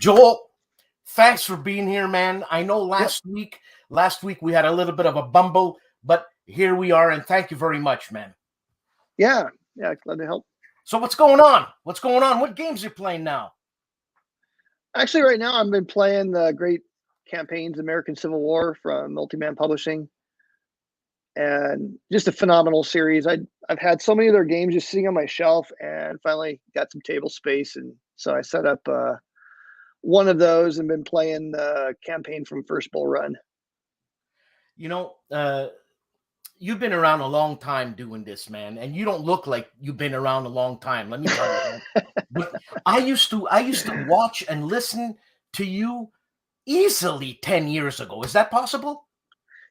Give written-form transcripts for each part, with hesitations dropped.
Joel, thanks for being here, man. I know last week we had a little bit of a bumble, but here we are, and thank you very much, man. Yeah, glad to help. So what's going on? What's going on? What games are you playing now? Actually, right now I've been playing the Great Campaigns American Civil War from Multiman Publishing, and just a phenomenal series. I've had so many of their games just sitting on my shelf, and finally got some table space, and so I set up one of those and been playing the campaign from First Bull Run. You know, you've been around a long time doing this, man, and you don't look like you've been around a long time. Let me tell you. But I used to watch and listen to you easily 10 years ago. Is that possible?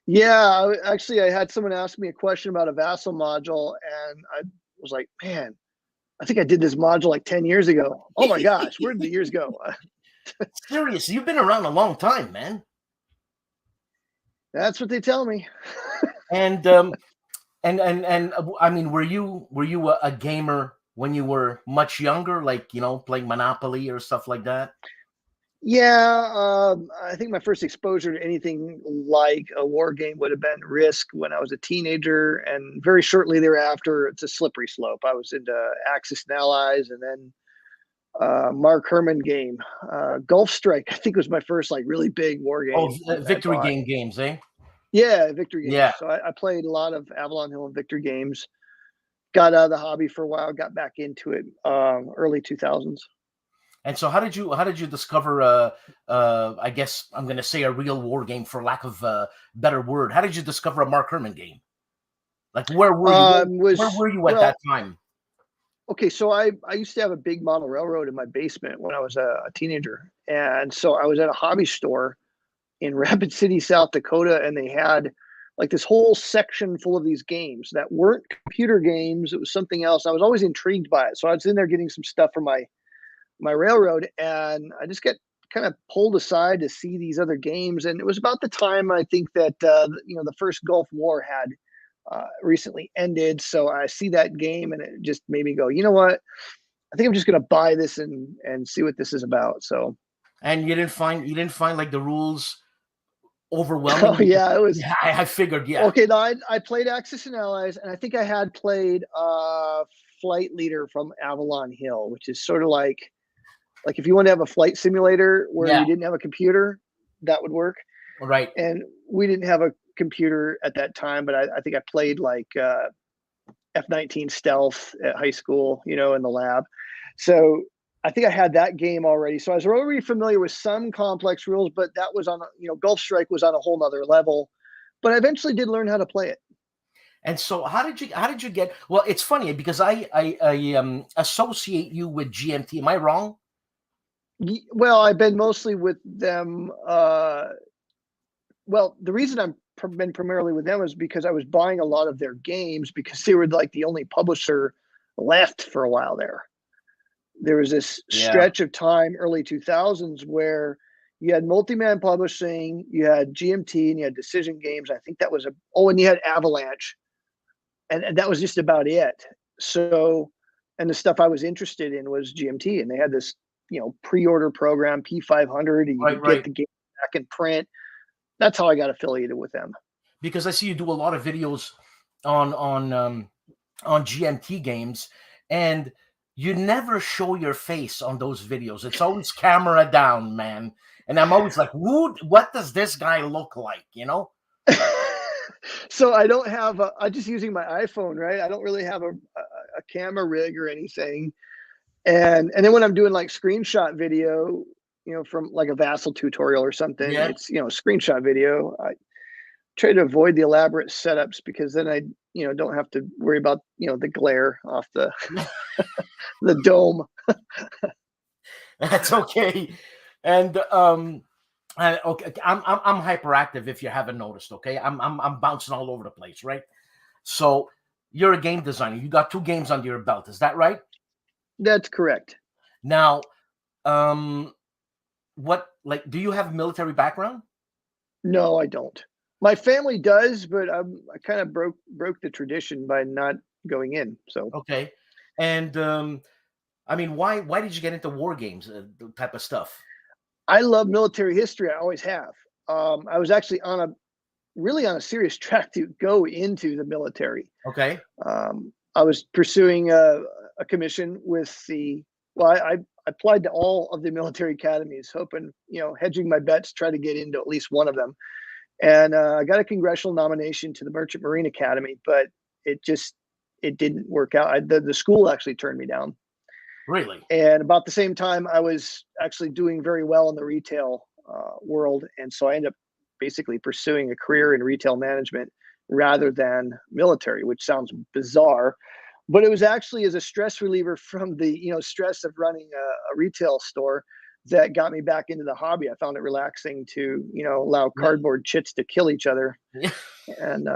Yeah, actually, I had someone ask me a question about a Vassal module, and I was like, man, I think I did this module like 10 years ago. Oh my gosh, where did the years go? Seriously, you've been around a long time, man. That's what they tell me. And I mean, were you a gamer when you were much younger, like, you know, playing Monopoly or stuff like that? Yeah, I think my first exposure to anything like a war game would have been Risk when I was a teenager, and very shortly thereafter, it's a slippery slope. I was into Axis and Allies, and then Mark Herman game. Gulf Strike, I think, was my first like really big war game. Oh, Victory Game games, eh? Yeah, Victory games. Yeah. So I played a lot of Avalon Hill and Victory games. Got out of the hobby for a while, got back into it early 2000s. And so how did you discover I guess I'm going to say a real war game for lack of a better word. How did you discover a Mark Herman game? Like where were you at that time? Okay, so I used to have a big model railroad in my basement when I was a teenager. And so I was at a hobby store in Rapid City, South Dakota, and they had like this whole section full of these games that weren't computer games. It was something else. I was always intrigued by it. So I was in there getting some stuff for my railroad, and I just get kind of pulled aside to see these other games. And it was about the time, I think, that you know, the first Gulf War had recently ended. So I see that game, and it just made me go, you know what? I think I'm just going to buy this and see what this is about. So. And you didn't find like the rules overwhelming? Oh yeah, it was. Yeah, I figured. Yeah. Okay, no, I played Axis and Allies, and I think I had played Flight Leader from Avalon Hill, which is sort of like if you want to have a flight simulator where you didn't have a computer, that would work. Right. And we didn't have a computer at that time, but I think I played like F-19 Stealth at high school, you know, in the lab. So I think I had that game already. So I was already familiar with some complex rules, but that was on, you know, Gulf Strike was on a whole nother level. But I eventually did learn how to play it. And so how did you get, well, it's funny because I associate you with GMT. Am I wrong? Well, I've been mostly with them. Well, the reason I've been primarily with them is because I was buying a lot of their games because they were like the only publisher left for a while there. There was this stretch of time, early 2000s, where you had Multiman Publishing, you had GMT, and you had Decision Games. I think that was and you had Avalanche. And that was just about it. So, and the stuff I was interested in was GMT, and they had this, you know, pre-order program, P500, and you could get the game back in print. That's how I got affiliated with them. Because I see you do a lot of videos on GMT games, and you never show your face on those videos. It's always camera down, man. And I'm always like, what does this guy look like, you know? So I don't have I'm just using my iPhone, right? I don't really have a camera rig or anything. And then when I'm doing like screenshot video, you know, from like a Vassal tutorial or something, it's, you know, screenshot video. I try to avoid the elaborate setups because then I, you know, don't have to worry about, you know, the glare off the the dome. That's okay. And okay, I'm hyperactive if you haven't noticed. Okay, I'm bouncing all over the place, right? So you're a game designer. You got 2 games under your belt. Is that right? That's correct. Now, what, like, do you have a military background? No, I don't. My family does, but I kind of broke the tradition by not going in. So Okay, and I mean, why did you get into war games, type of stuff? I love military history. I always have. I was actually really on a serious track to go into the military. Okay, I was pursuing a commission with I applied to all of the military academies, hoping, hedging my bets, try to get into at least one of them. And I got a congressional nomination to the Merchant Marine Academy, but it didn't work out. The school actually turned me down. really? And about the same time, I was actually doing very well in the retail world, and so I ended up basically pursuing a career in retail management rather than military, which sounds bizarre, but it was actually as a stress reliever from the stress of running a retail store that got me back into the hobby. I found it relaxing to allow Yeah. cardboard chits to kill each other, Yeah. and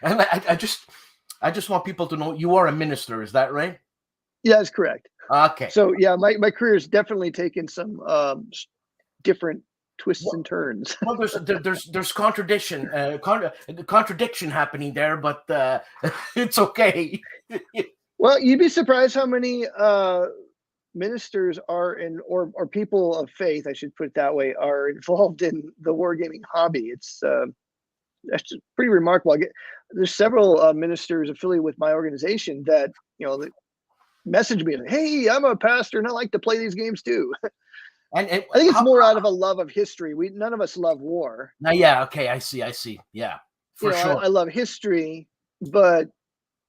And I just want people to know you are a minister. Is that right? yeah, that's correct. Okay. So yeah, my career has definitely taken some different twists and turns. Well, there's contradiction, contradiction happening there, but it's okay. Well, you'd be surprised how many ministers are or people of faith, I should put it that way, are involved in the wargaming hobby. It's that's just pretty remarkable. There's several ministers affiliated with my organization that that message me, "Hey, I'm a pastor and I like to play these games too." And I think it's more out of a love of history. None of us love war. now, yeah, okay, I see. Yeah, for sure. I love history, but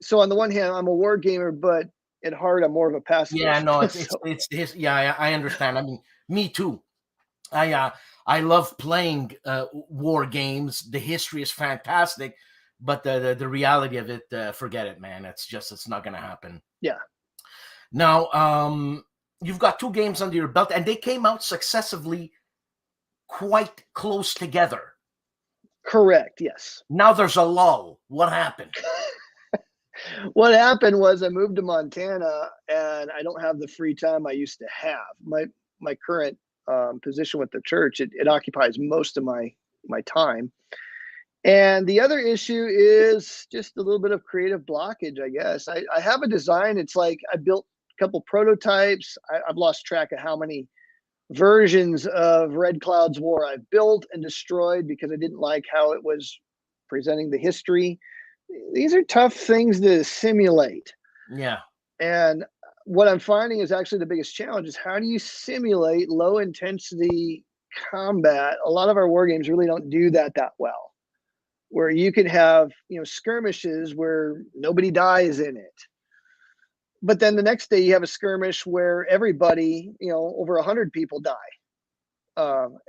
so on the one hand, I'm a war gamer, but at heart, I'm more of a pacifist. Yeah, no, So, it's his. Yeah, I understand. I mean, me too. I love playing war games. The history is fantastic, but the reality of it, forget it, man. It's not gonna happen. yeah. Now, you've got 2 games under your belt, and they came out successively, quite close together. Correct. Yes. Now there's a lull. What happened? What happened was I moved to Montana, and I don't have the free time I used to have. My current position with the church, it occupies most of my time. And the other issue is just a little bit of creative blockage, I guess. I have a design. It's like I built a couple prototypes. I've lost track of how many versions of Red Cloud's War I've built and destroyed because I didn't like how it was presenting the history. These are tough things to simulate. Yeah. And what I'm finding is actually the biggest challenge is how do you simulate low intensity combat? A lot of our war games really don't do that well, where you can have, skirmishes where nobody dies in it. But then the next day you have a skirmish where everybody, over 100 people die.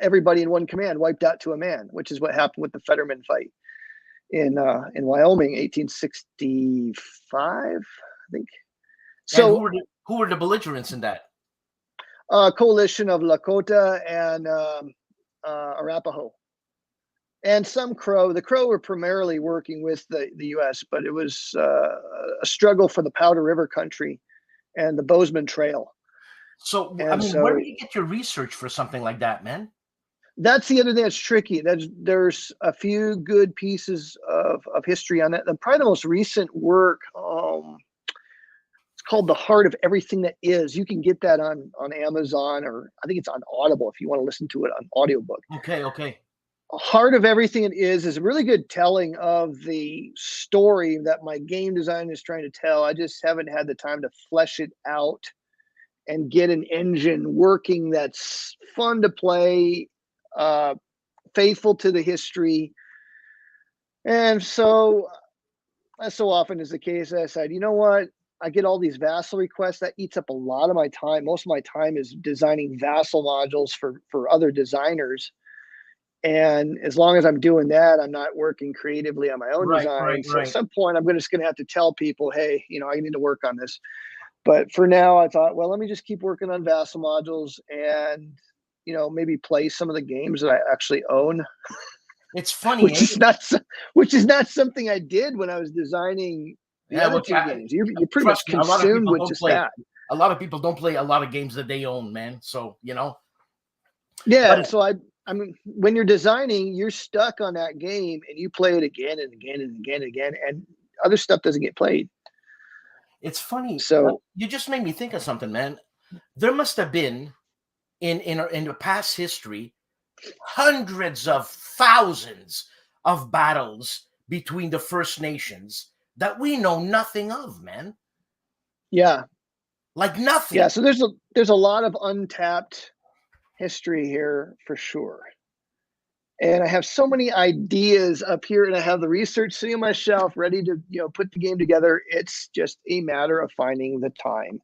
Everybody in one command wiped out to a man, which is what happened with the Fetterman fight in Wyoming, 1865, I think. So who were the belligerents in that? A coalition of Lakota and Arapaho, and some Crow. The Crow were primarily working with the U.S., but it was a struggle for the Powder River country and the Bozeman Trail. So, I mean, where do you get your research for something like that, man? That's the other thing that's tricky. There's a few good pieces of history on that. Probably the most recent work, it's called The Heart of Everything That Is. You can get that on Amazon, or I think it's on Audible if you want to listen to it on audiobook. Okay. Heart of Everything It is a really good telling of the story that my game design is trying to tell. I just haven't had the time to flesh it out and get an engine working that's fun to play, faithful to the history. And so, as so often is the case, I said, you know what? I get all these vassal requests. That eats up a lot of my time. Most of my time is designing vassal modules for other designers. And as long as I'm doing that, I'm not working creatively on my own design. So at some point, I'm just going to have to tell people, hey, I need to work on this. But for now, I thought, well, let me just keep working on Vassal modules and, maybe play some of the games that I actually own. It's funny, which is not something I did when I was designing the other two games. You're pretty much trust me, consumed with just that. A lot of people don't play a lot of games that they own, man. So Yeah. So I mean, when you're designing, you're stuck on that game, and you play it again and again and again and again, and other stuff doesn't get played. It's funny. So you just made me think of something, man. There must have been in the past history hundreds of thousands of battles between the First Nations that we know nothing of, man. Yeah. Like nothing. Yeah. So there's a lot of untapped history here for sure. And I have so many ideas up here, and I have the research sitting on my shelf ready to, put the game together. It's just a matter of finding the time.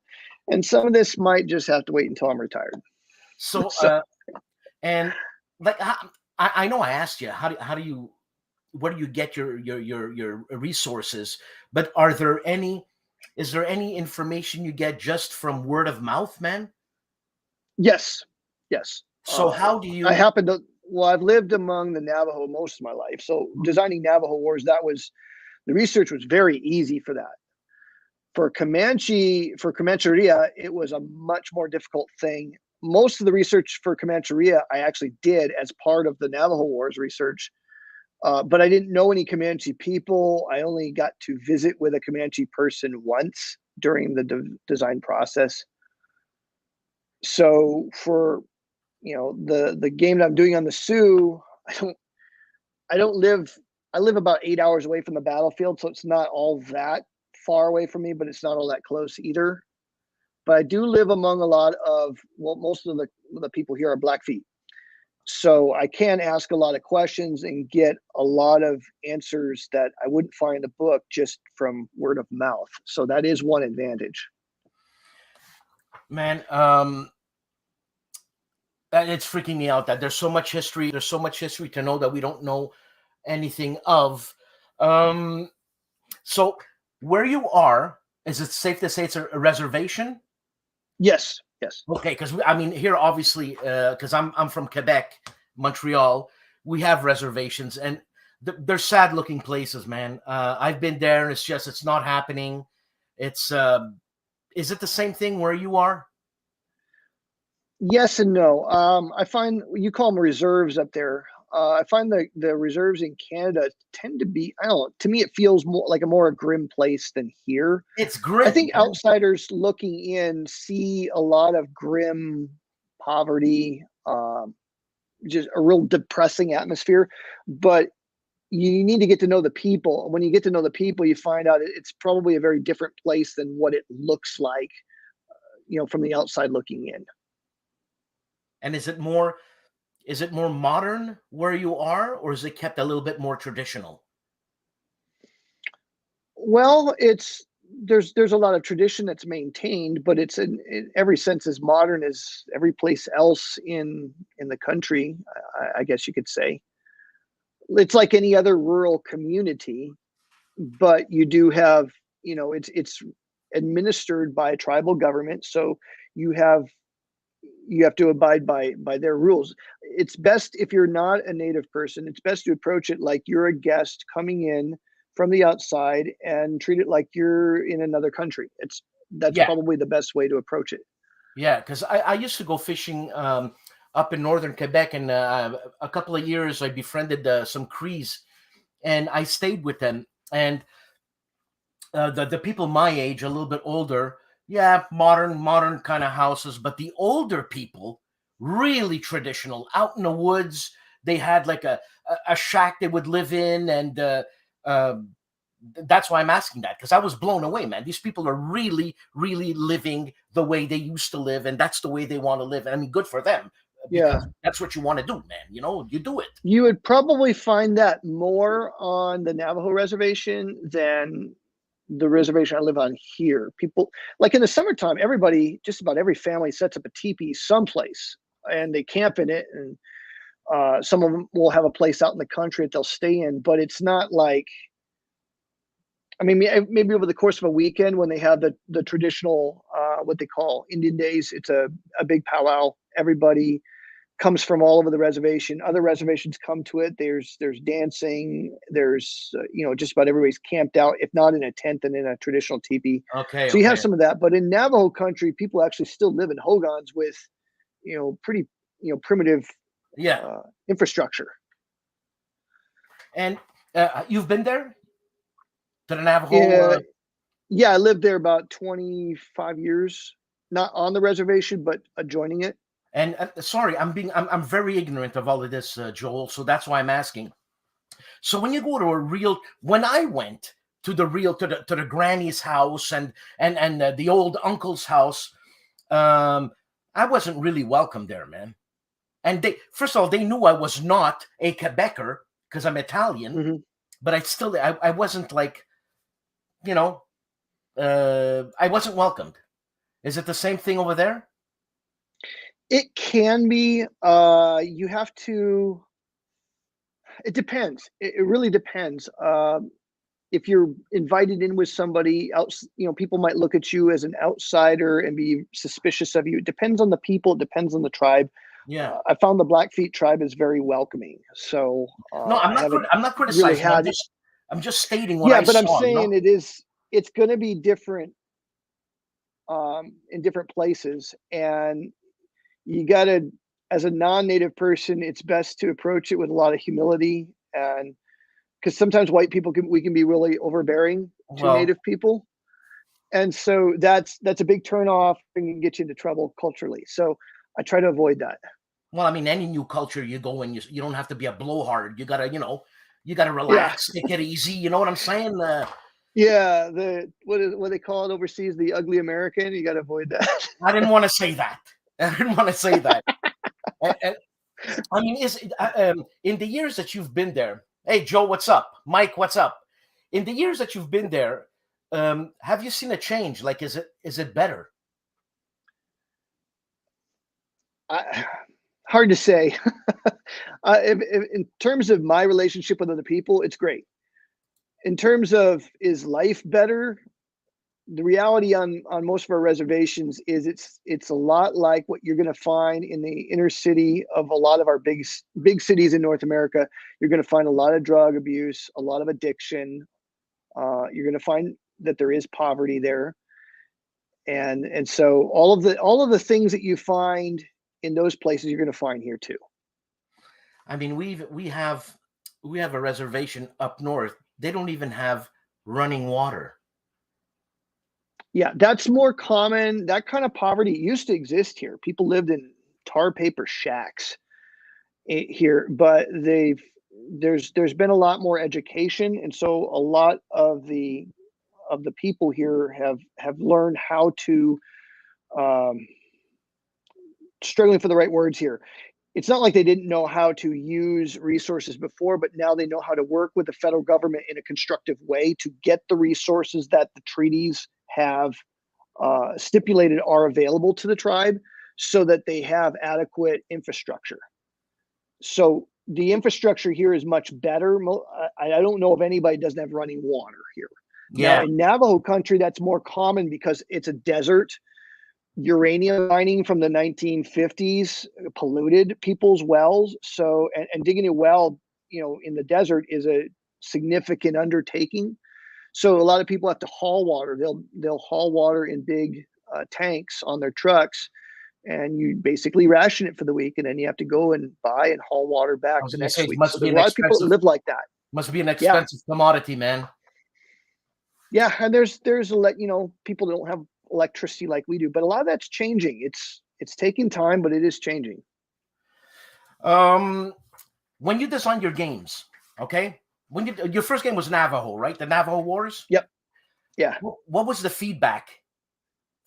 And some of this might just have to wait until I'm retired. So and like I know I asked you where do you get your resources, but is there any information you get just from word of mouth, man? Yes. So how do you? I've lived among the Navajo most of my life. So designing Navajo Wars, the research was very easy for that. For Comancheria, it was a much more difficult thing. Most of the research for Comancheria I actually did as part of the Navajo Wars research, but I didn't know any Comanche people. I only got to visit with a Comanche person once during the design process. So for the game that I'm doing on the Sioux, I live about 8 hours away from the battlefield, so it's not all that far away from me, but it's not all that close either. But I do live among a lot of, most of the people here are Blackfeet. So I can ask a lot of questions and get a lot of answers that I wouldn't find in the book just from word of mouth. So that is one advantage. Man, it's freaking me out that there's so much history. There's so much history to know that we don't know anything of. So where you are, is it safe to say it's a reservation? Yes. Okay, because I mean here obviously, because I'm from Quebec, Montreal, we have reservations, and they're sad looking places, man. I've been there, and it's not happening. It's is it the same thing where you are? Yes and no. I find you call them reserves up there. I find the reserves in Canada tend to be, I don't know, to me it feels more like a more grim place than here. It's grim. I think outsiders looking in see a lot of grim poverty, just a real depressing atmosphere. But you need to get to know the people. When you get to know the people, you find out it's probably a very different place than what it looks like, from the outside looking in. And is it more modern where you are, or is it kept a little bit more traditional? Well, there's a lot of tradition that's maintained, but it's in every sense as modern as every place else in the country, I guess you could say. It's like any other rural community, but you do have, it's administered by a tribal government, so you have to abide by their rules. It's best, if you're not a native person, it's best to approach it like you're a guest coming in from the outside and treat it like you're in another country. That's probably the best way to approach it. Yeah, because I used to go fishing up in northern Quebec, and a couple of years I befriended some Crees, and I stayed with them. And the people my age, a little bit older, modern kind of houses, but the older people, really traditional, out in the woods. They had like a shack they would live in, and that's why I'm asking that, because I was blown away, man. These people are really, really living the way they used to live, and that's the way they want to live. I mean, good for them. Yeah, that's what you want to do, man. You do it. You would probably find that more on the Navajo reservation than the reservation I live on here. People, like in the summertime, just about every family sets up a teepee someplace, and they camp in it. And some of them will have a place out in the country that they'll stay in, but it's not like I mean, maybe over the course of a weekend when they have the traditional, what they call Indian days, it's a big powwow. Everybody comes from all over the reservation. Other reservations come to it. There's dancing. There's just about everybody's camped out, if not in a tent, then in a traditional teepee. Okay. So you have some of that. But in Navajo country, people actually still live in hogans with, pretty primitive infrastructure. And you've been there to the Navajo? Yeah, I lived there about 25 years, not on the reservation, but adjoining it. And sorry, I'm very ignorant of all of this, Joel. So that's why I'm asking. So when you go to when I went to the to the granny's house and the old uncle's house, I wasn't really welcome there, man. And first of all, they knew I was not a Quebecer because I'm Italian, but I wasn't like, I wasn't welcomed. Is it the same thing over there? It can be. You have to. It depends. It really depends. If you're invited in with somebody else, people might look at you as an outsider and be suspicious of you. It depends on the people. It depends on the tribe. Yeah, I found the Blackfeet tribe is very welcoming. So no, I'm not criticizing. Really I'm just stating what I saw. Yeah, but I'm saying it's going to be different in different places, and you got to, as a non-native person, it's best to approach it with a lot of humility, and because sometimes white people we can be really overbearing to native people, and so that's a big turnoff and can get you into trouble culturally. So I try to avoid that. Well, I mean, any new culture you go in, you don't have to be a blowhard. You gotta, you gotta relax, take it easy. You know what I'm saying? Yeah, what they call it overseas, the ugly American. You got to avoid that. I didn't want to say that. I didn't want to say that. I mean, in the years that you've been there, hey, Joe, what's up? Mike, what's up? In the years that you've been there, have you seen a change? Like, is it better? Hard to say. In terms of my relationship with other people, it's great. In terms of is life better, the reality on most of our reservations is it's a lot like what you're going to find in the inner city of a lot of our big cities in North America. You're going to find a lot of drug abuse, a lot of addiction. You're going to find that there is poverty there, and so all of the things that you find in those places you're going to find here too. I mean, we have a reservation up north. They don't even have running water. Yeah, that's more common. That kind of poverty used to exist here. People lived in tar paper shacks here, but there's been a lot more education, and so a lot of the people here have learned how to, struggling for the right words here. It's not like they didn't know how to use resources before, but now they know how to work with the federal government in a constructive way to get the resources that the treaties have stipulated are available to the tribe so that they have adequate infrastructure. So the infrastructure here is much better. I don't know if anybody doesn't have running water here. Yeah. Now, in Navajo country, that's more common because it's a desert. Uranium mining from the 1950s polluted people's wells. So, and digging a well, in the desert is a significant undertaking. So a lot of people have to haul water. They'll haul water in big tanks on their trucks, and you basically ration it for the week, and then you have to go and buy and haul water back the next week. So there's a lot of people that live like that. Must be an expensive commodity, man. Yeah, and there's people don't have electricity like we do, but a lot of that's changing. It's taking time, but it is changing. When you design your games, okay, when your first game was Navajo, right? The Navajo Wars. Yep. Yeah. What was the feedback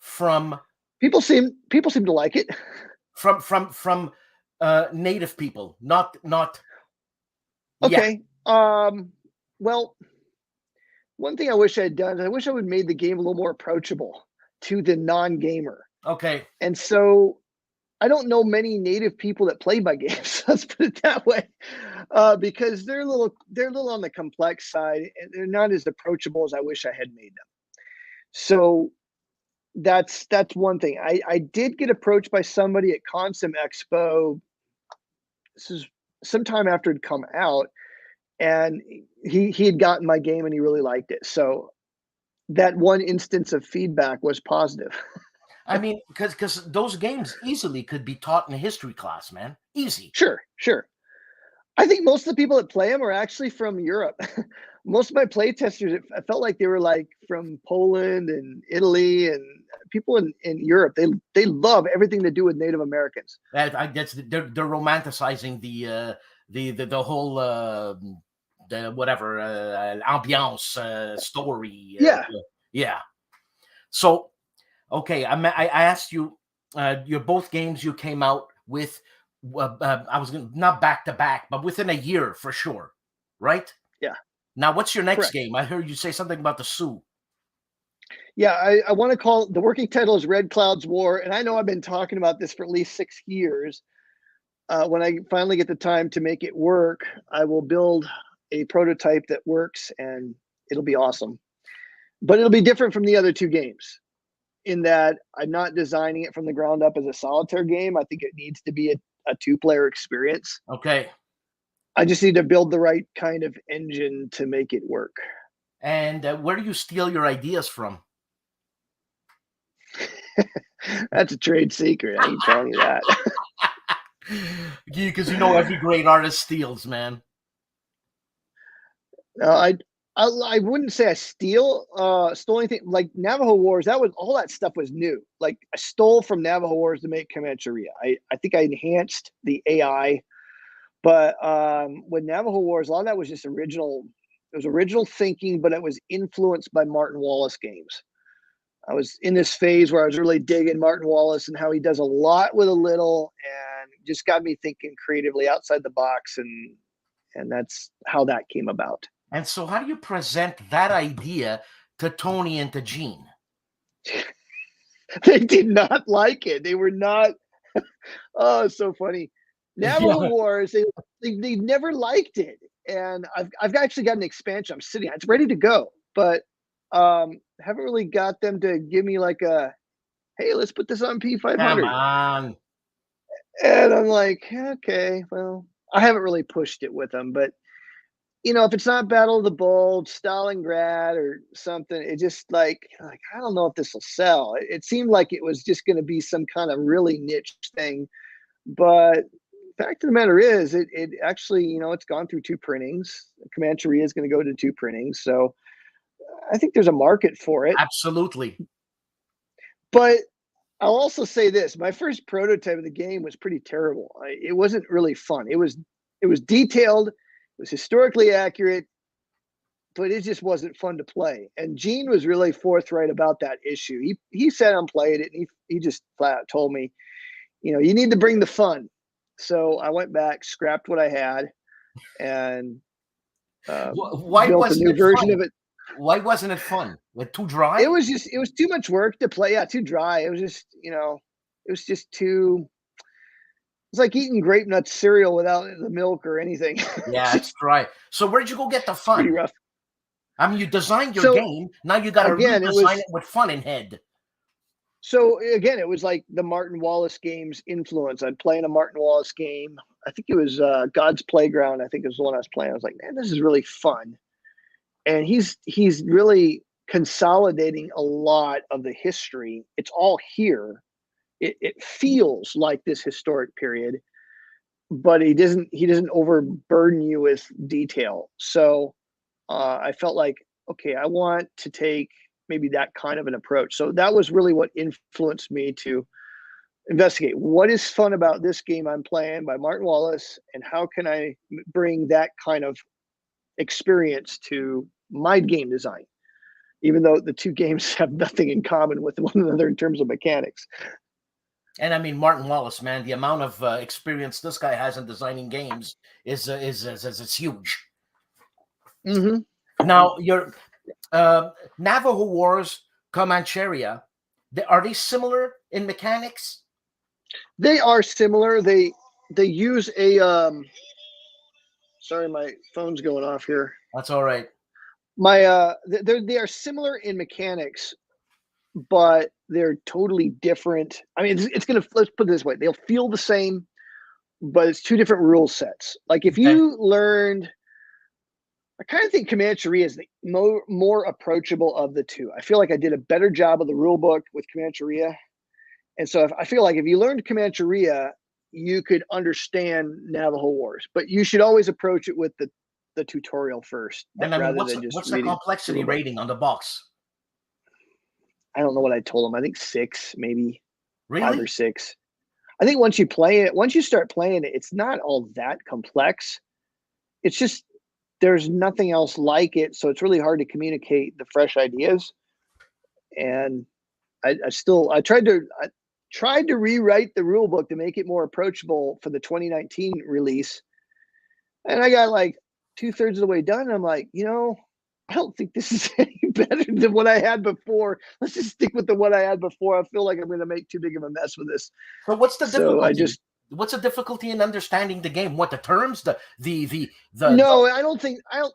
from people? Seem to like it. From native people, not. Okay. Yeah. Well, one thing I wish I had done is I wish I would have made the game a little more approachable to the non-gamer. Okay. And so I don't know many native people that play my games. Let's put it that way, because they're a little on the complex side, and they're not as approachable as I wish I had made them. So that's one thing. I did get approached by somebody at Consum Expo. This is sometime after it'd come out, and he had gotten my game and he really liked it. So that one instance of feedback was positive. I mean, because those games easily could be taught in a history class, man. Easy. Sure, sure. I think most of the people that play them are actually from Europe. Most of my play testers, I felt like they were like from Poland and Italy and people in Europe. They love everything to do with Native Americans. I guess they're romanticizing the whole the whatever ambiance story. Yeah. Yeah. So, okay, I asked you, your both games you came out with. I was gonna, not back to back, but within a year for sure, right? Yeah. Now, what's your next Correct. game? I heard you say something about the Sioux. Yeah, I want to call the working title is Red Cloud's War, and I know I've been talking about this for at least 6 years. When I finally get the time to make it work, I will build a prototype that works, and it'll be awesome. But it'll be different from the other 2 games in that I'm not designing it from the ground up as a solitaire game. I think it needs to be a 2-player experience. Okay. I just need to build the right kind of engine to make it work. And where do you steal your ideas from? That's a trade secret. I ain't telling you that. Because you know every great artist steals, man. No, I wouldn't say I stole anything. Like Navajo Wars, that was all that stuff was new. Like I stole from Navajo Wars to make Comancheria. I think I enhanced the AI, but with Navajo Wars, a lot of that was just original. It was original thinking, but it was influenced by Martin Wallace games. I was in this phase where I was really digging Martin Wallace and how he does a lot with a little, and just got me thinking creatively outside the box, and that's how that came about. And so how do you present that idea to Tony and to Gene? They did not like it. They were not. Oh, it's so funny. Navajo Wars, they never liked it. And I've actually got an expansion. I'm sitting on. It's ready to go, but haven't really got them to give me like a, hey, let's put this on P500. Come on. And I'm like, okay, well, I haven't really pushed it with them, but if it's not Battle of the Bulge, Stalingrad, or something, it just like I don't know if this will sell. It seemed like it was just going to be some kind of really niche thing, but fact of the matter is, it actually, it's gone through 2 printings. Comancheria is going to go to 2 printings, so I think there's a market for it. Absolutely. But I'll also say this: my first prototype of the game was pretty terrible. It wasn't really fun. It was detailed. It was historically accurate, but it just wasn't fun to play. And Gene was really forthright about that issue. He sat and played it, and he just flat out told me, you need to bring the fun. So I went back, scrapped what I had, and why built wasn't a new version fun? of it. Why wasn't it fun? Like too dry? It was too much work to play. Yeah, too dry. It was just, it was just too. It's like eating grape nut cereal without the milk or anything. Yeah, it's dry. So where'd you go get the fun? Pretty rough. I mean, you designed your game. Now you got to redesign it with fun in head. So again, it was like the Martin Wallace games influence. I'd play in a Martin Wallace game. I think it was God's Playground. I think it was the one I was playing. I was like, man, this is really fun. And he's really consolidating a lot of the history. It's all here. It feels like this historic period, but he doesn't overburden you with detail. So I felt like, okay, I want to take maybe that kind of an approach. So that was really what influenced me to investigate what is fun about this game I'm playing by Martin Wallace, and how can I bring that kind of experience to my game design, even though the 2 games have nothing in common with one another in terms of mechanics. And I mean, Martin Wallace, man, the amount of experience this guy has in designing games is huge. Mm-hmm. Now, your Navajo Wars, Comancheria, are they similar in mechanics? They are similar. They use a sorry, my phone's going off here. That's all right. They are similar in mechanics, but they're totally different. I mean, it's gonna, let's put it this way, they'll feel the same, but it's two different rule sets. Like if you learned, I kind of think Comancheria is the more approachable of the two. I feel like I did a better job of the rule book with Comancheria. And so I feel like if you learned Comancheria, you could understand Navajo Wars, but you should always approach it with the tutorial first. And I mean, rather than just what's the complexity rating on the box? I don't know what I told them. I think 6, maybe. Really? 5 or 6. I think once you start playing it, it's not all that complex. It's just, there's nothing else like it. So it's really hard to communicate the fresh ideas. And I tried to rewrite the rule book to make it more approachable for the 2019 release. And I got like 2/3 of the way done. And I'm like, I don't think this is any better than what I had before. Let's just stick with the what I had before. I feel like I'm going to make too big of a mess with this. So what's the difficulty? What's the difficulty in understanding the game? What, the terms? No, I don't think I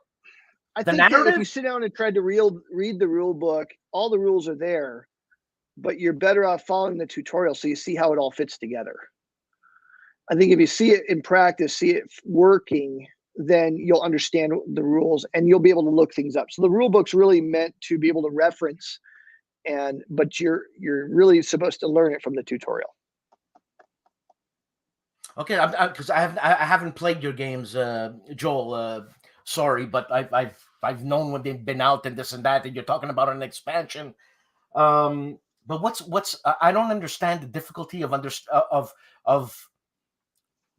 think that if you sit down and try to read the rule book, all the rules are there, but you're better off following the tutorial so you see how it all fits together. I think if you see it in practice, see it working, then you'll understand the rules and you'll be able to look things up. So the rule book's really meant to be able to reference, but you're really supposed to learn it from the tutorial. Okay, because I haven't played your games, Joel. Sorry, but I've known when they've been out and this and that, and you're talking about an expansion. But what's I don't understand the difficulty of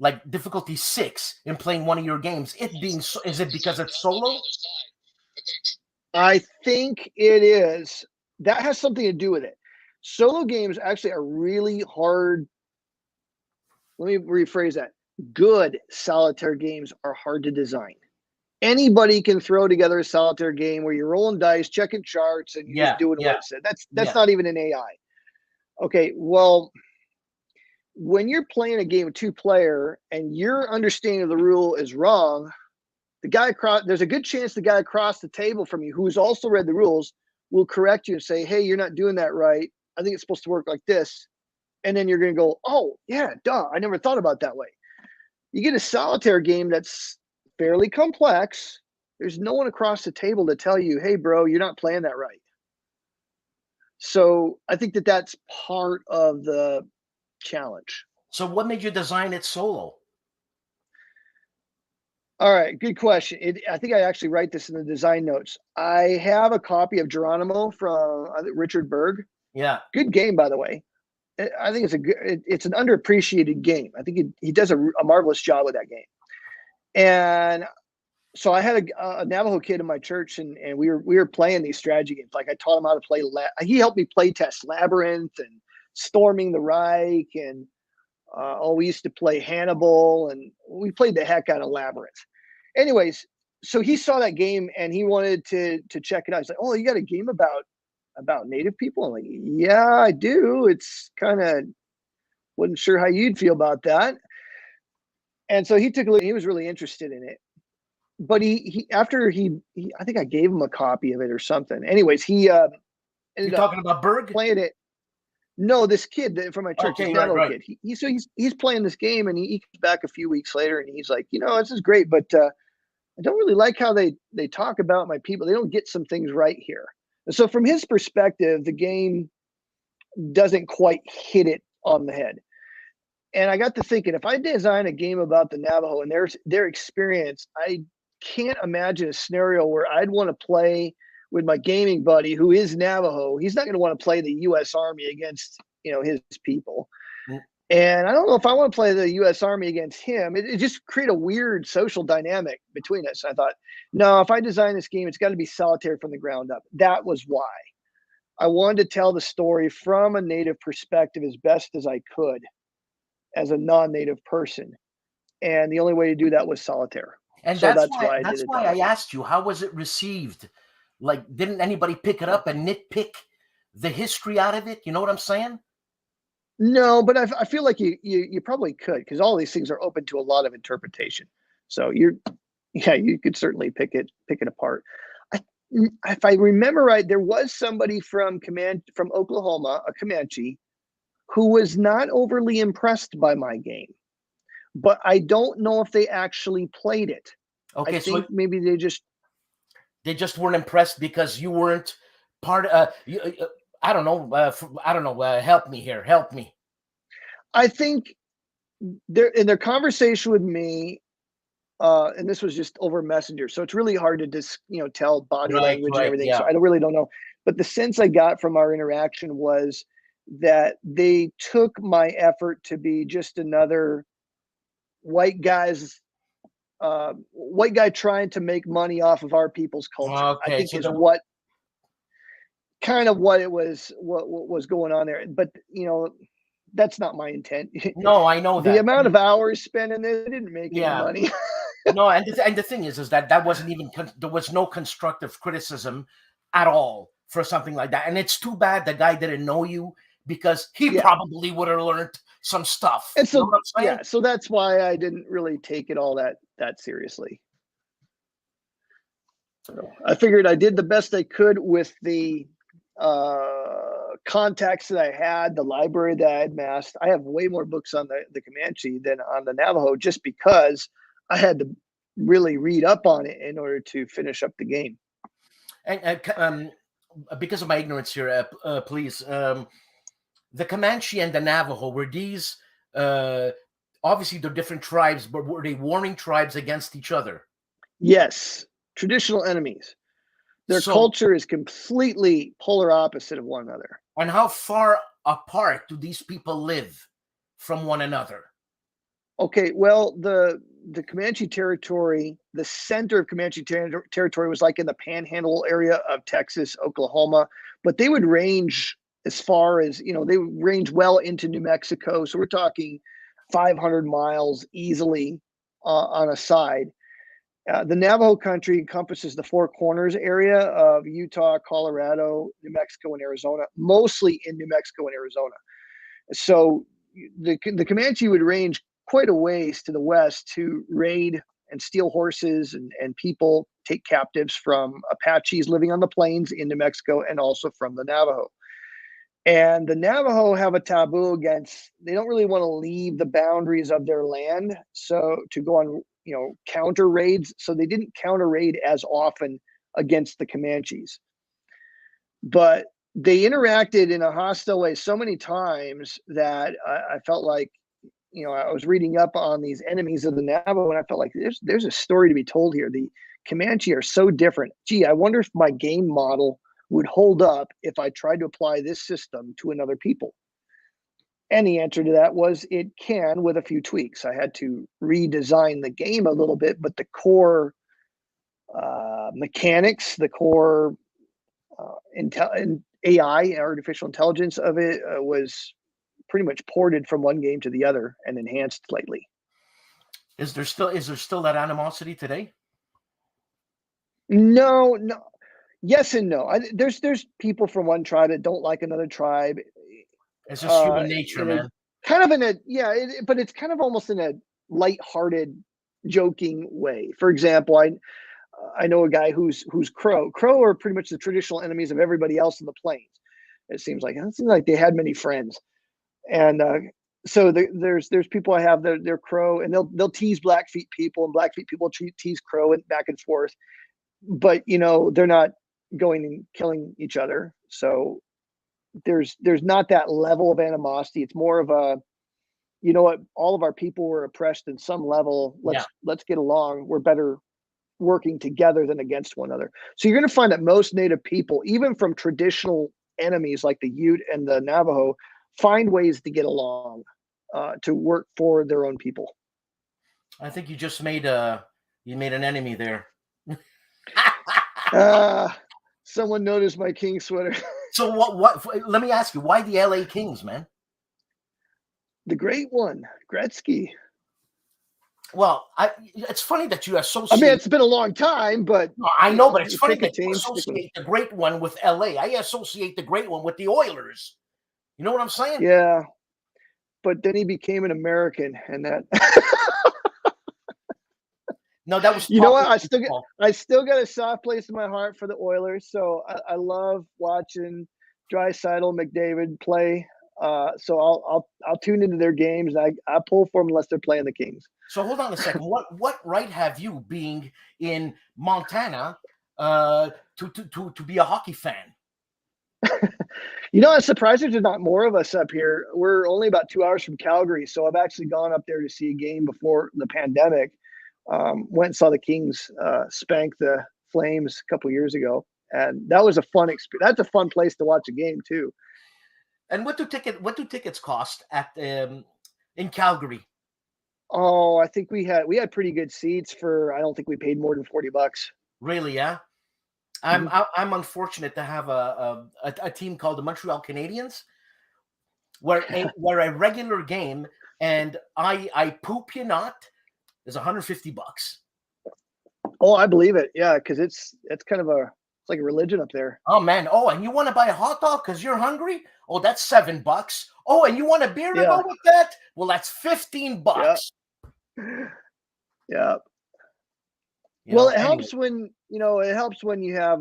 like difficulty 6 in playing one of your games. Is it because it's solo? I think it is. That has something to do with it. Solo games actually are really hard. Let me rephrase that. Good solitaire games are hard to design. Anybody can throw together a solitaire game where you're rolling dice, checking charts, and you're just doing what it said. That's not even an AI. Okay, well, when you're playing a game of 2-player and your understanding of the rule is wrong, there's a good chance the guy across the table from you who's also read the rules will correct you and say, hey, you're not doing that right. I think it's supposed to work like this. And then you're going to go, oh, yeah, duh, I never thought about that way. You get a solitaire game that's fairly complex. There's no one across the table to tell you, hey, bro, you're not playing that right. So I think that's part of the challenge. So what made you design it solo? All right, good question. I think I actually write this in the design notes. I have a copy of Geronimo from Richard Berg. Yeah. Good game, by the way. I think it's an underappreciated game. I think he does a marvelous job with that game. And so I had a Navajo kid in my church, and we were playing these strategy games. Like I taught him how to play. He helped me play test Labyrinth and Storming the Reich, and we used to play Hannibal, and we played the heck out of Labyrinth. Anyways, so he saw that game and he wanted to check it out. He's like, "Oh, you got a game about Native people?" I'm like, "Yeah, I do. It's kind of, wasn't sure how you'd feel about that." And so he took a look. He was really interested in it. But after he I think I gave him a copy of it or something. Anyways, he You're talking about Berg? Playing it. No, this kid from my church, okay, kid. He's playing this game, and he comes back a few weeks later, and he's like, this is great, but I don't really like how they talk about my people. They don't get some things right here. And so from his perspective, the game doesn't quite hit it on the head. And I got to thinking, if I design a game about the Navajo and their experience, I can't imagine a scenario where I'd want to play with my gaming buddy who is Navajo. He's not going to want to play the U.S. Army against, his people. Mm. And I don't know if I want to play the U.S. Army against him. It just create a weird social dynamic between us. I thought, no, if I design this game, it's got to be solitaire from the ground up. That was why. I wanted to tell the story from a Native perspective as best as I could as a non-Native person. And the only way to do that was solitaire. And so that's why I asked you, how was it received? Like, didn't anybody pick it up and nitpick the history out of it? You know what I'm saying? No, but I feel like you probably could, because all these things are open to a lot of interpretation. So yeah, you could certainly pick it apart. If I remember right, there was somebody from Oklahoma, a Comanche, who was not overly impressed by my game, but I don't know if they actually played it. Okay, I think maybe they just weren't impressed because you weren't part. I don't know. I don't know. Help me here. Help me. I think in their conversation with me, and this was just over Messenger, so it's really hard to tell body language and everything. Yeah. So I don't know. But the sense I got from our interaction was that they took my effort to be just another white guy trying to make money off of our people's culture. Okay, I think so is what was going on there. But that's not my intent. No, I know that. The amount of hours spent in this, I didn't make any money. No, and the thing is that wasn't even there was no constructive criticism at all for something like that. And it's too bad the guy didn't know you, because he probably would have learned some stuff. And so, you know what I'm saying? so that's why I didn't really take it all that seriously. So I figured I did the best I could with the contacts that I had, the library that I had amassed. I have way more books on the Comanche than on the Navajo, just because I had to really read up on it in order to finish up the game. And because of my ignorance here, please, the Comanche and the Navajo, were these obviously they're different tribes, but were they warring tribes against each other? Yes, traditional enemies. Their culture is completely polar opposite of one another. And how far apart do these people live from one another? Okay, well, the Comanche territory, the center of Comanche territory was like in the panhandle area of Texas, Oklahoma, but they would range as far as, they would range well into New Mexico. So we're talking 500 miles easily on a side. The Navajo country encompasses the Four Corners area of Utah, Colorado, New Mexico, and Arizona, mostly in New Mexico and Arizona. So the Comanche would range quite a ways to the west to raid and steal horses and people, take captives from Apaches living on the plains in New Mexico, and also from the Navajo. And the Navajo have a taboo against, they don't really want to leave the boundaries of their land, so to go on counter raids. So they didn't counter raid as often against the Comanches, but they interacted in a hostile way so many times that I felt like, I was reading up on these enemies of the Navajo, and I felt like there's a story to be told here. The Comanche are so different. Gee, I wonder if my game model would hold up if I tried to apply this system to another people. And the answer to that was it can, with a few tweaks. I had to redesign the game a little bit, but the core mechanics, the core AI, artificial intelligence of it was pretty much ported from one game to the other and enhanced slightly. Is there still that animosity today? No. Yes and no. There's people from one tribe that don't like another tribe. It's just human nature, man. Kind of in a but it's kind of almost in a lighthearted, joking way. For example, I know a guy who's Crow. Crow are pretty much the traditional enemies of everybody else in the plains. It seems like they had many friends, and so there's people I have they're Crow, and they'll tease Blackfeet people, and Blackfeet people tease Crow, and back and forth. But they're not going and killing each other, so there's not that level of animosity. It's more of a, what, all of our people were oppressed in some level. Let's get along. We're better working together than against one another. So you're going to find that most Native people, even from traditional enemies like the Ute and the Navajo, find ways to get along, to work for their own people. I think you just made an enemy there. Someone noticed my King sweater. So what? Let me ask you, why the LA Kings, man? The great one, Gretzky. Well, it's funny that you associate. I mean, it's been a long time, but no, I know, but it's funny that you associate the great one with LA. I associate the great one with the Oilers. You know what I'm saying? Yeah. but then he became an American, and that. No, that was You know what? Toppin. I still got a soft place in my heart for the Oilers. So I love watching Draisaitl, McDavid play. So I'll tune into their games. I pull for them unless they're playing the Kings. So hold on a second. What right have you, being in Montana, to be a hockey fan? You know, I'm surprised there's not more of us up here. We're only about 2 hours from Calgary, so I've actually gone up there to see a game before the pandemic. Went and saw the Kings spank the Flames a couple years ago, and that was a fun experience. That's a fun place to watch a game too. And what do tickets cost at in Calgary? Oh, I think we had pretty good seats for. I don't think we paid more than $40. Really? Yeah. I'm unfortunate to have a team called the Montreal Canadiens, where a regular game, and I poop you not, is $150. Oh, I believe it. Yeah, because it's kind of it's like a religion up there. Oh man. Oh, and you want to buy a hot dog because you're hungry? Oh, that's $7. Oh, and you want a beer to go with that? Well, that's $15. Yeah. Well, it helps when you have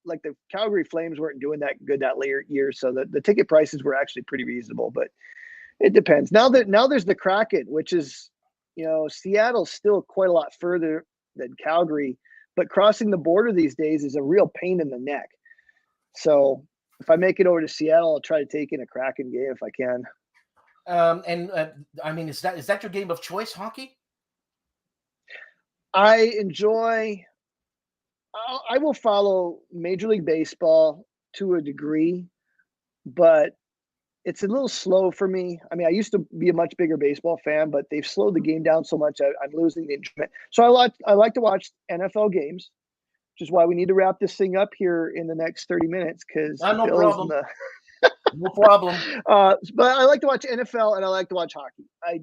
like the Calgary Flames weren't doing that good that year, so the ticket prices were actually pretty reasonable. But it depends. Now there's the Kraken, which is, Seattle's still quite a lot further than Calgary, but crossing the border these days is a real pain in the neck. So if I make it over to Seattle, I'll try to take in a Kraken game if I can. I mean, is that your game of choice, hockey? I will follow Major League Baseball to a degree, but it's a little slow for me. I mean, I used to be a much bigger baseball fan, but they've slowed the game down so much, I'm losing the enjoyment. So I like to watch NFL games, which is why we need to wrap this thing up here in the next 30 minutes, because no problem. No problem. But I like to watch NFL and I like to watch hockey. I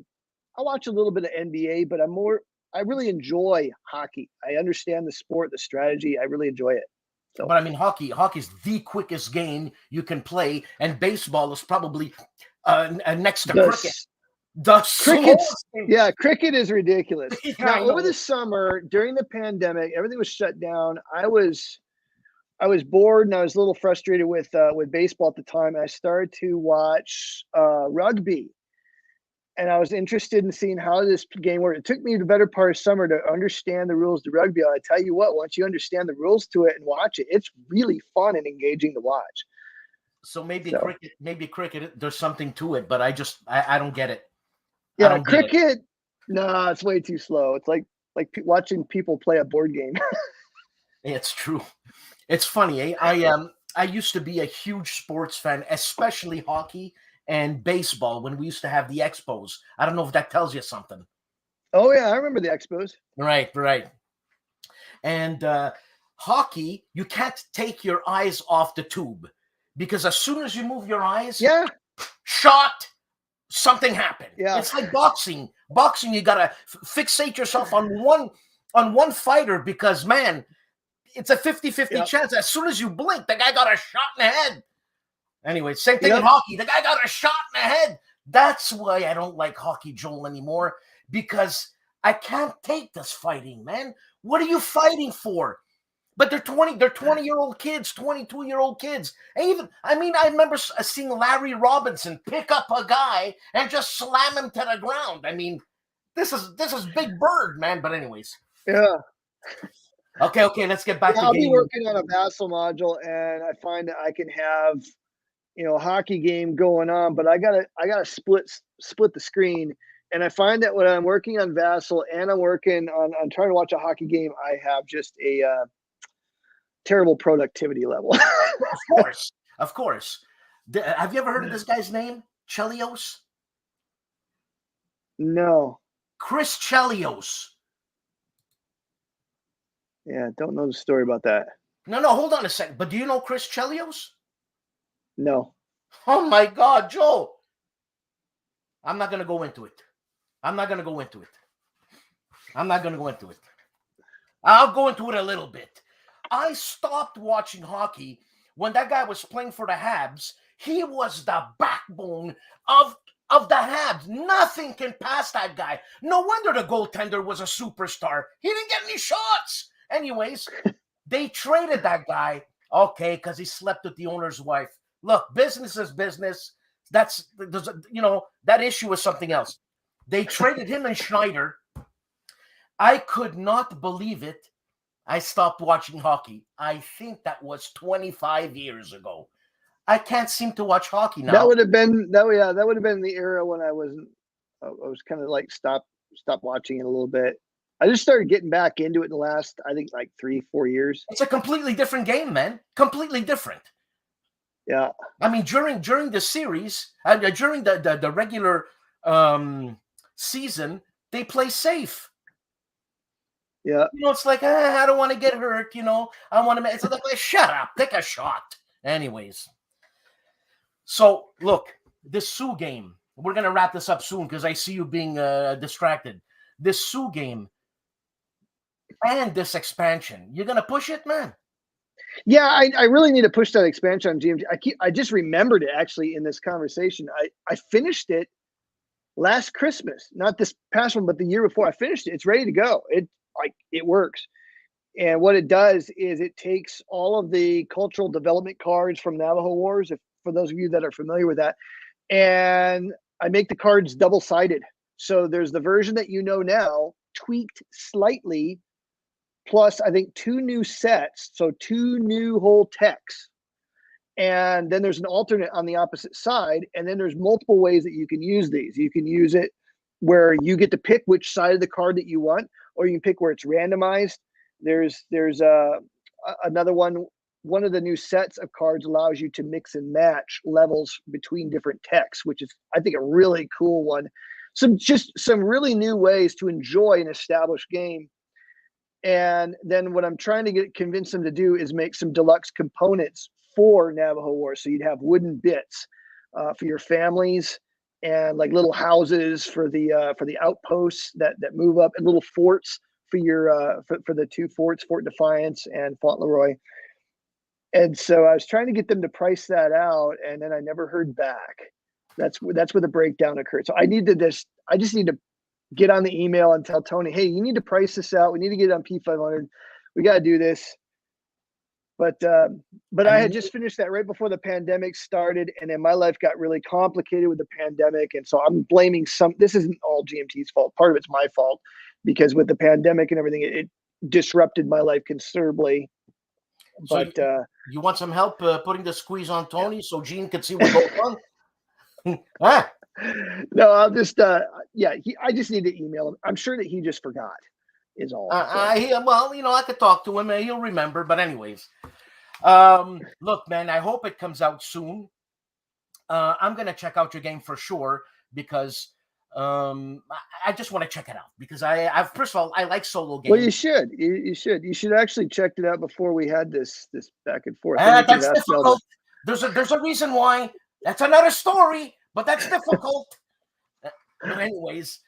watch a little bit of NBA, but I really enjoy hockey. I understand the sport, the strategy. I really enjoy it. So. But I mean, hockey's the quickest game you can play, and baseball is probably next to cricket. Cricket is ridiculous. Now, over the summer during the pandemic, everything was shut down. I was bored and I was a little frustrated with baseball at the time. I started to watch rugby. And I was interested in seeing how this game worked. It took me the better part of summer to understand the rules to rugby. I tell you what, once you understand the rules to it and watch it, it's really fun and engaging to watch. So maybe cricket, there's something to it, but I don't get it. Yeah, cricket, no, it's way too slow. It's like watching people play a board game. It's true. It's funny. I used to be a huge sports fan, especially hockey and baseball, when we used to have the Expos. I don't know if that tells you something. Oh yeah, I remember the Expos. Right. And hockey, you can't take your eyes off the tube, because as soon as you move your eyes, shot, something happened. Yeah. It's like boxing. Boxing, you gotta fixate yourself on one fighter, because man, it's a 50-50 chance. As soon as you blink, the guy got a shot in the head. Anyway, same thing in hockey. The guy got a shot in the head. That's why I don't like hockey, Joel, anymore, because I can't take this fighting, man. What are you fighting for? But they're 20-year-old kids, 22-year-old kids. And I remember seeing Larry Robinson pick up a guy and just slam him to the ground. I mean, this is Big Bird, man. But anyways. Yeah. Okay, let's get back to I'll game. be working on a Vassal module, and I find that I can have a hockey game going on, but I gotta split the screen. And I find that when I'm working on Vassal and I'm working on trying to watch a hockey game, I have just a terrible productivity level. Of course. Have you ever heard of this guy's name? Chelios? No. Chris Chelios. Yeah, don't know the story about that. No, hold on a second. But do you know Chris Chelios? No. Oh my God, Joe. I'm not going to go into it. I'll go into it a little bit. I stopped watching hockey when that guy was playing for the Habs. He was the backbone of the Habs. Nothing can pass that guy. No wonder the goaltender was a superstar. He didn't get any shots. Anyways, they traded that guy, okay, because he slept with the owner's wife. Look, business is business. That's, you know, that issue is something else. They traded him and Schneider. I could not believe it. I stopped watching hockey. I think that was 25 years ago. I can't seem to watch hockey now. That would have been that would have been the era when I was kind of like stop watching it a little bit. I just started getting back into it in the last, I think, like 3-4 years. It's a completely different game, man. Completely different. Yeah. I mean, during the series, during the regular season, they play safe. Yeah. You know, it's like, I don't want to get hurt, you know. I want to, it's like, shut up, take a shot. Anyways. So, look, this Sioux game, we're going to wrap this up soon because I see you being distracted. This Sioux game and this expansion, you're going to push it, man? Yeah, I really need to push that expansion on GMT. I just remembered it actually in this conversation. I finished it last Christmas, not this past one, but the year before. I finished it. It's ready to go. It works. And what it does is it takes all of the cultural development cards from Navajo Wars, for those of you that are familiar with that, and I make the cards double-sided. So there's the version that you know now, tweaked slightly, plus I think 2 new sets, so 2 new whole techs. And then there's an alternate on the opposite side, and then there's multiple ways that you can use these. You can use it where you get to pick which side of the card that you want, or you can pick where it's randomized. There's another one. One of the new sets of cards allows you to mix and match levels between different techs, which is, I think, a really cool one. Some really new ways to enjoy an established game. And then what I'm trying to convince them to do is make some deluxe components for Navajo Wars. So you'd have wooden bits for your families, and like little houses for the outposts that move up, and little forts for your for the 2 forts, Fort Defiance and Font Leroy. And so I was trying to get them to price that out, and then I never heard back. That's where the breakdown occurred. So I just need to get on the email and tell Tony, hey, you need to price this out. We need to get it on P500. We got to do this. But I had just finished that right before the pandemic started, and then my life got really complicated with the pandemic. And so I'm blaming this isn't all GMT's fault. Part of it's my fault, because with the pandemic and everything, it disrupted my life considerably. So but you want some help putting the squeeze on Tony so Gene can see what's going on? Ah. No, I'll just I just need to email him. I'm sure that he just forgot is all. Well, you know, I could talk to him and he'll remember. But anyways, look, man, I hope it comes out soon. I'm gonna check out your game for sure, because I just want to check it out, because first of all, I like solo games. Well, you should actually check it out before we had this back and forth. That's difficult. There's a reason why. That's another story, but that's difficult. But anyways,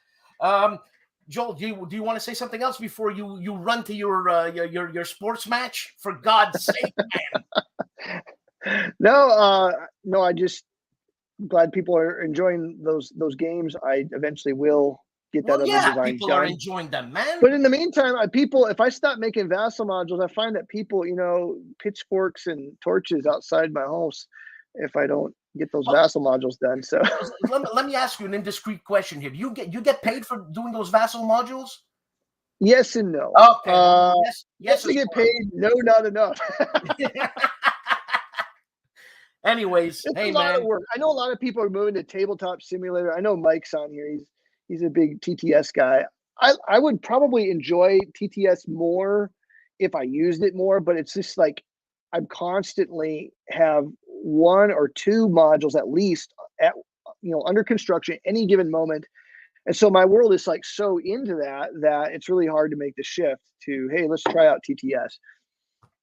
Joel, do you want to say something else before you run to your sports match? For God's sake, man. No, I'm glad people are enjoying those games. I eventually will get that other design people done. Are enjoying them, man. But in the meantime, if I stop making vassal modules, I find that people, pitchforks and torches outside my house if I don't get those vassal modules done. So let me ask you an indiscreet question here. You get paid for doing those vassal modules? Yes and no. Okay. Yes. To get paid. No, not enough. Anyways, it's hey, a lot man. of work. I know a lot of people are moving to Tabletop Simulator. I know Mike's on here. He's a big TTS guy. I would probably enjoy TTS more if I used it more, but it's just like I'm constantly have 1 or 2 modules at least under construction at any given moment. And so my world is like so into that it's really hard to make the shift to, hey, let's try out TTS.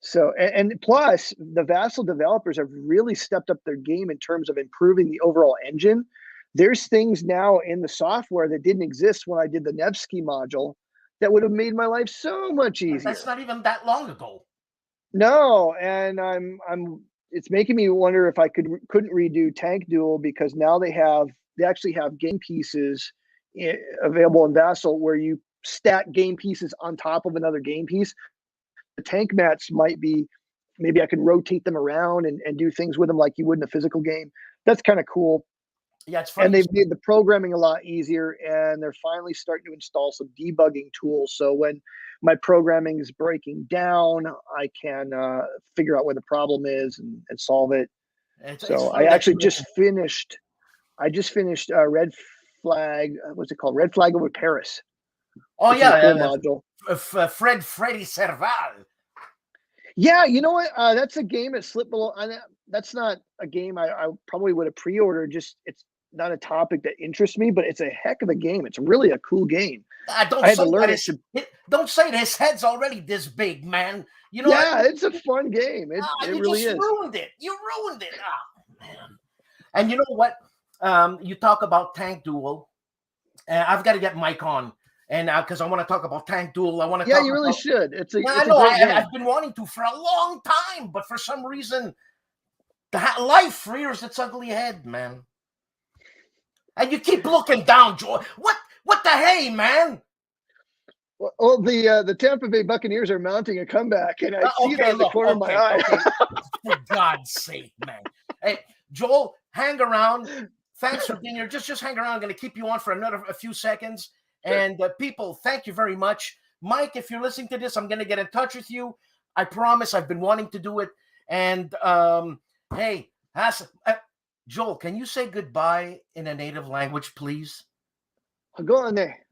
So, and plus the vassal developers have really stepped up their game in terms of improving the overall engine. There's things now in the software that didn't exist when I did the Nevsky module that would have made my life so much easier. That's not even that long ago. No, and it's making me wonder if I couldn't redo Tank Duel, because now they actually have game pieces available in Vassal where you stack game pieces on top of another game piece. The tank mats might be, maybe I could rotate them around and do things with them like you would in a physical game. That's kind of cool. Yeah, it's funny. And they've made the programming a lot easier, and they're finally starting to install some debugging tools. So when my programming is breaking down, I can figure out where the problem is and solve it. So I actually just finished. I just finished Red Flag. What's it called? Red Flag over Paris. Oh yeah, cool module. Freddy Serval. Yeah, you know what? That's a game that slipped below. That's not a game I probably would have pre-ordered. Just it's not a topic that interests me, but it's a heck of a game. It's really a cool game. Don't say his head's already this big, man. You know. Yeah, it's a fun game. It really is. Ruined it. You ruined it. Oh man. And you know what? You talk about Tank Duel. I've got to get Mike on. And because I want to talk about Tank Duel, I want to. Yeah, you really should. I've been wanting to for a long time, but for some reason, life rears its ugly head, man. And you keep looking down, Joe. What the hey, man? Well, the Tampa Bay Buccaneers are mounting a comeback, and I see it in the corner of my eye. For God's sake, man. Hey, Joel, hang around. Thanks for being here. Just hang around. I'm going to keep you on for a few seconds. Sure. And people, thank you very much. Mike, if you're listening to this, I'm going to get in touch with you. I promise. I've been wanting to do it. And hey, Joel, can you say goodbye in a native language, please? I'll go on there.